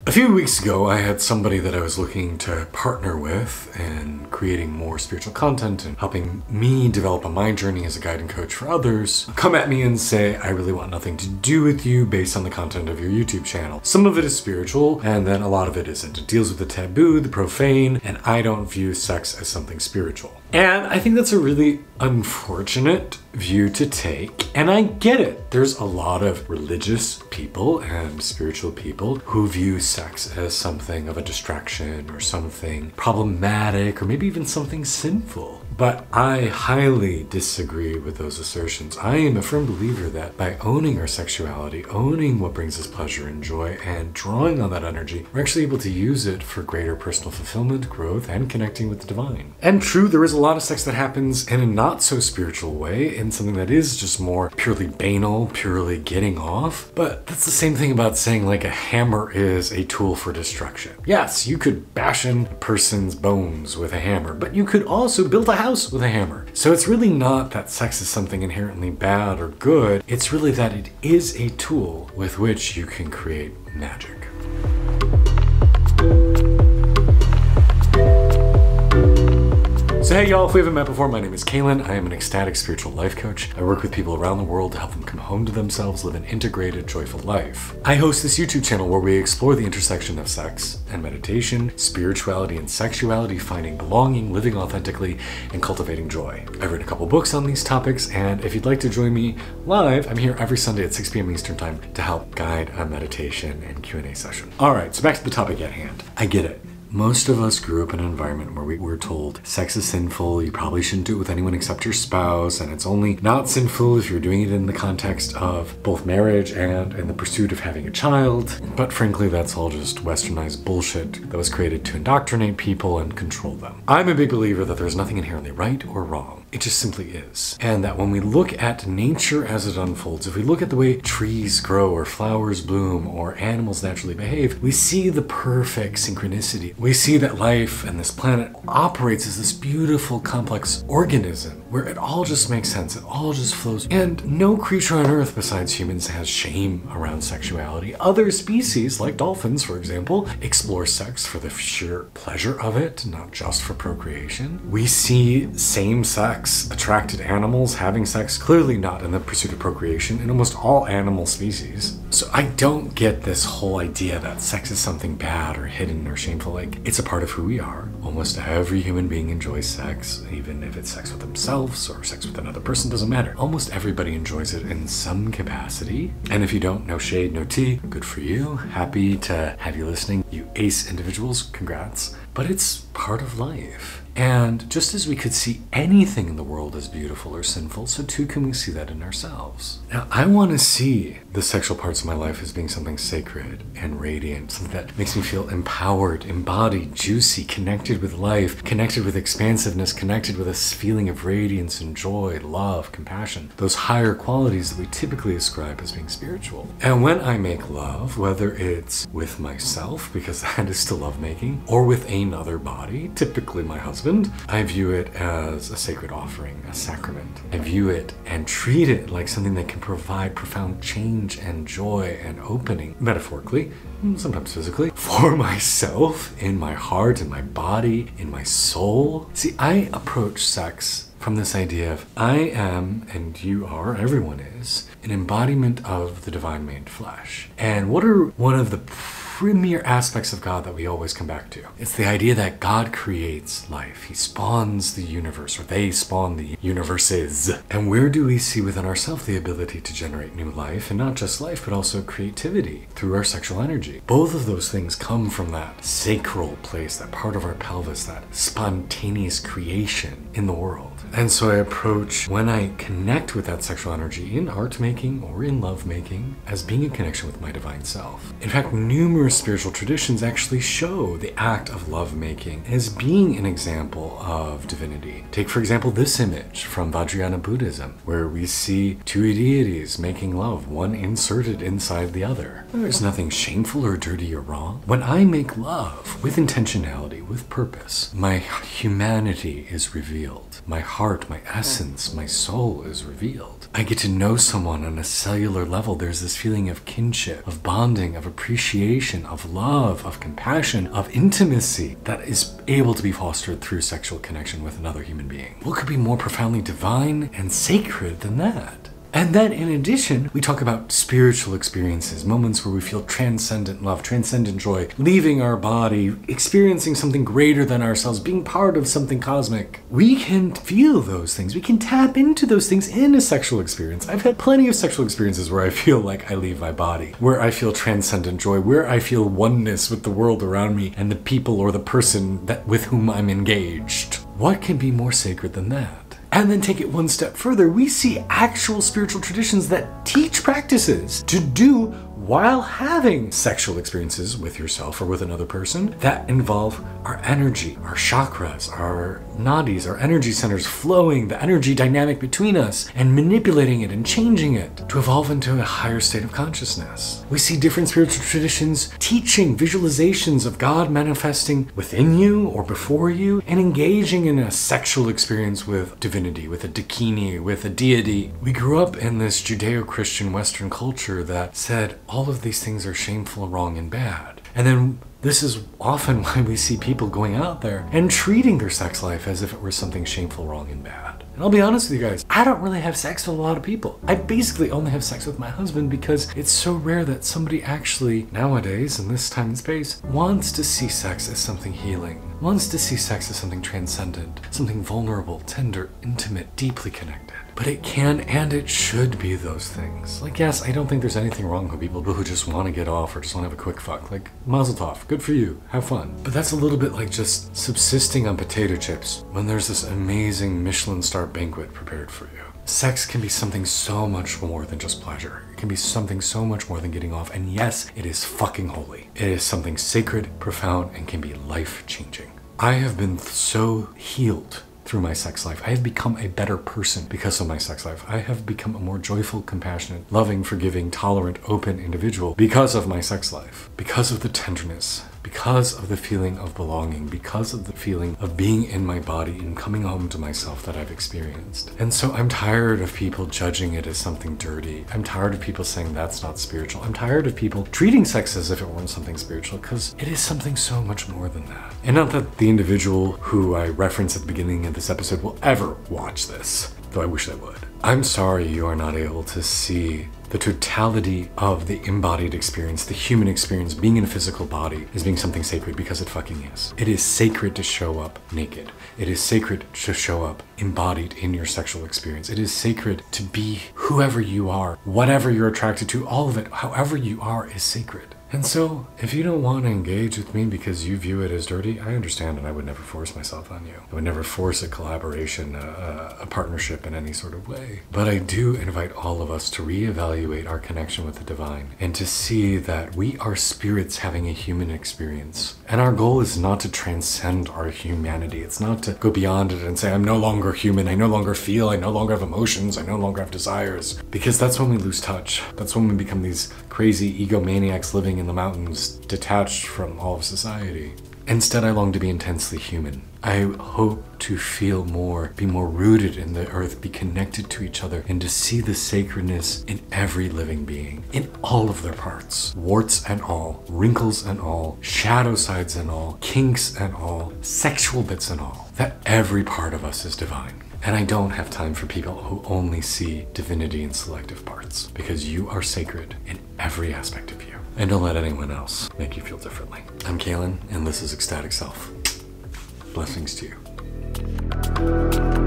A few weeks ago, I had somebody that I was looking to partner with in creating more spiritual content and helping me develop a mind journey as a guide and coach for others come at me and say, I really want nothing to do with you based on the content of your YouTube channel. Some of it is spiritual, and then a lot of it isn't. It deals with the taboo, the profane, and I don't view sex as something spiritual. And I think that's a really unfortunate view to take, and I get it. There's a lot of religious people and spiritual people who view sex as something of a distraction or something problematic or maybe even something sinful. But I highly disagree with those assertions. I am a firm believer that by owning our sexuality, owning what brings us pleasure and joy, and drawing on that energy, we're actually able to use it for greater personal fulfillment, growth, and connecting with the divine. And true, there is a lot of sex that happens in a not so spiritual way, in something that is just more purely banal, purely getting off. But that's the same thing about saying like a hammer is a tool for destruction. Yes, you could bash in a person's bones with a hammer, but you could also build a house with a hammer. So it's really not that sex is something inherently bad or good. It's really that it is a tool with which you can create magic. So hey y'all, if we haven't met before, my name is Kaylin. I am an ecstatic spiritual life coach. I work with people around the world to help them come home to themselves, live an integrated, joyful life. I host this YouTube channel where we explore the intersection of sex and meditation, spirituality and sexuality, finding belonging, living authentically, and cultivating joy. I've written a couple books on these topics, and if you'd like to join me live, I'm here every Sunday at 6 p.m. Eastern Time to help guide a meditation and Q&A session. All right, so back to the topic at hand. I get it. Most of us grew up in an environment where we were told sex is sinful, you probably shouldn't do it with anyone except your spouse, and it's only not sinful if you're doing it in the context of both marriage and in the pursuit of having a child. But frankly, that's all just westernized bullshit that was created to indoctrinate people and control them. I'm a big believer that there's nothing inherently right or wrong. It just simply is. And that when we look at nature as it unfolds, if we look at the way trees grow or flowers bloom or animals naturally behave, we see the perfect synchronicity. We see that life and this planet operates as this beautiful, complex organism where it all just makes sense, it all just flows. And no creature on Earth besides humans has shame around sexuality. Other species, like dolphins, for example, explore sex for the sheer pleasure of it, not just for procreation. We see same-sex attracted animals having sex, clearly not in the pursuit of procreation, in almost all animal species. So I don't get this whole idea that sex is something bad or hidden or shameful. Like, it's a part of who we are. Almost every human being enjoys sex, even if it's sex with themselves or sex with another person, doesn't matter. Almost everybody enjoys it in some capacity. And if you don't, no shade, no tea, good for you. Happy to have you listening. You ace individuals, congrats. But it's part of life. And just as we could see anything in the world as beautiful or sinful, so too can we see that in ourselves. Now, I want to see the sexual parts of my life as being something sacred and radiant, something that makes me feel empowered, embodied, juicy, connected with life, connected with expansiveness, connected with a feeling of radiance and joy, love, compassion, those higher qualities that we typically ascribe as being spiritual. And when I make love, whether it's with myself, because that is still lovemaking, or with another body, typically my husband, I view it as a sacred offering, a sacrament. I view it and treat it like something that can provide profound change and joy and opening, metaphorically, sometimes physically, for myself, in my heart, in my body, in my soul. See, I approach sex from this idea of I am, and you are, everyone is, an embodiment of the divine made flesh. And what are one of the premier aspects of God that we always come back to? It's the idea that God creates life. He spawns the universe, or they spawn the universes. And where do we see within ourselves the ability to generate new life, and not just life, but also creativity through our sexual energy? Both of those things come from that sacral place, that part of our pelvis, that spontaneous creation in the world. And so I approach when I connect with that sexual energy in art making or in love making as being a connection with my divine self. In fact, numerous spiritual traditions actually show the act of love making as being an example of divinity. Take, for example, this image from Vajrayana Buddhism, where we see two deities making love, one inserted inside the other. There's nothing shameful or dirty or wrong. When I make love with intentionality, with purpose, my humanity is revealed. My heart, my essence, my soul is revealed. I get to know someone on a cellular level. There's this feeling of kinship, of bonding, of appreciation, of love, of compassion, of intimacy that is able to be fostered through sexual connection with another human being. What could be more profoundly divine and sacred than that? And then in addition, we talk about spiritual experiences, moments where we feel transcendent love, transcendent joy, leaving our body, experiencing something greater than ourselves, being part of something cosmic. We can feel those things. We can tap into those things in a sexual experience. I've had plenty of sexual experiences where I feel like I leave my body, where I feel transcendent joy, where I feel oneness with the world around me and the people or the person with whom I'm engaged. What can be more sacred than that? And then take it one step further, we see actual spiritual traditions that teach practices to do while having sexual experiences with yourself or with another person that involve our energy, our chakras, our nadis, our energy centers flowing, the energy dynamic between us, and manipulating it and changing it to evolve into a higher state of consciousness. We see different spiritual traditions teaching visualizations of God manifesting within you or before you and engaging in a sexual experience with divinity, with a dakini, with a deity. We grew up in this Judeo-Christian Western culture that said all of these things are shameful, wrong, and bad. And then this is often why we see people going out there and treating their sex life as if it were something shameful, wrong, and bad. And I'll be honest with you guys, I don't really have sex with a lot of people. I basically only have sex with my husband because it's so rare that somebody actually, nowadays, in this time and space, wants to see sex as something healing, wants to see sex as something transcendent, something vulnerable, tender, intimate, deeply connected. But it can and it should be those things. Like, yes, I don't think there's anything wrong with people who just want to get off or just want to have a quick fuck. Like, mazel tov, good for you, have fun. But that's a little bit like just subsisting on potato chips when there's this amazing Michelin star banquet prepared for you. Sex can be something so much more than just pleasure. It can be something so much more than getting off. And yes, it is fucking holy. It is something sacred, profound, and can be life-changing. I have been so healed through my sex life. I have become a better person because of my sex life. I have become a more joyful, compassionate, loving, forgiving, tolerant, open individual because of my sex life, because of the tenderness, because of the feeling of belonging, because of the feeling of being in my body and coming home to myself that I've experienced. And so I'm tired of people judging it as something dirty. I'm tired of people saying that's not spiritual. I'm tired of people treating sex as if it weren't something spiritual, because it is something so much more than that. And not that the individual who I referenced at the beginning of this episode will ever watch this, though I wish they would. I'm sorry you are not able to see the totality of the embodied experience, the human experience, being in a physical body, as being something sacred, because it fucking is. It is sacred to show up naked. It is sacred to show up embodied in your sexual experience. It is sacred to be whoever you are, whatever you're attracted to, all of it, however you are, is sacred. And so, if you don't want to engage with me because you view it as dirty, I understand, and I would never force myself on you. I would never force a collaboration, a partnership in any sort of way. But I do invite all of us to reevaluate our connection with the divine and to see that we are spirits having a human experience. And our goal is not to transcend our humanity. It's not to go beyond it and say, I'm no longer human, I no longer feel, I no longer have emotions, I no longer have desires. Because that's when we lose touch. That's when we become these crazy egomaniacs living in the mountains, detached from all of society. Instead, I long to be intensely human. I hope to feel more, be more rooted in the earth, be connected to each other, and to see the sacredness in every living being, in all of their parts, warts and all, wrinkles and all, shadow sides and all, kinks and all, sexual bits and all, that every part of us is divine. And I don't have time for people who only see divinity in selective parts, because you are sacred in every aspect of you. And don't let anyone else make you feel differently. I'm Kalen, and this is Ecstatic Self. Blessings to you.